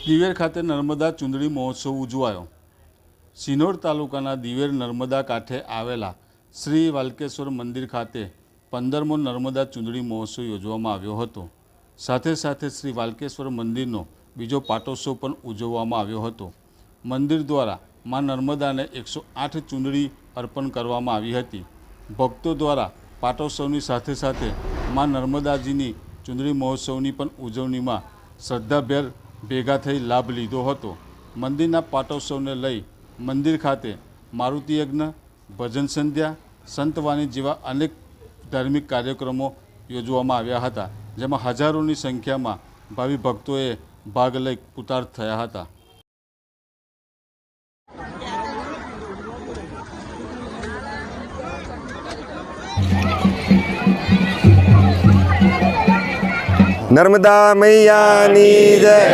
દિવેર ખાતે નર્મદા ચૂંદડી મહોત્સવ ઉજવાયો। સિનોર તાલુકાના દિવેર નર્મદા કાંઠે આવેલા શ્રી વાલકેશ્વર મંદિર ખાતે 15મો નર્મદા ચૂંદડી મહોત્સવ યોજવામાં આવ્યો હતો। સાથે સાથે શ્રી વાલકેશ્વર મંદિરનો બીજો પાટોત્સવ પણ ઉજવવામાં આવ્યો હતો। મંદિર દ્વારા મા નર્મદાને 108 ચૂંદડી અર્પણ કરવામાં આવી હતી। ભક્તો દ્વારા પાટોત્સવની સાથે સાથે મા નર્મદાજીની ચૂંદડી મહોત્સવની પણ ઉજવણીમાં શ્રદ્ધાભેર ભેગા થઈ લાભ લીધો હતો। મંદિરના પાટોત્સવને લઈ મંદિર ખાતે મારુતિ યજ્ઞ, ભજન સંધ્યા, સંતવાણી જેવા અનેક ધાર્મિક કાર્યક્રમો યોજવામાં આવ્યા હતા, જેમાં હજારોની સંખ્યામાં ભાવિ ભક્તોએ ભાગ લઈ કૃતાર્થ થયા હતા। नर्मदा मैया नी जय।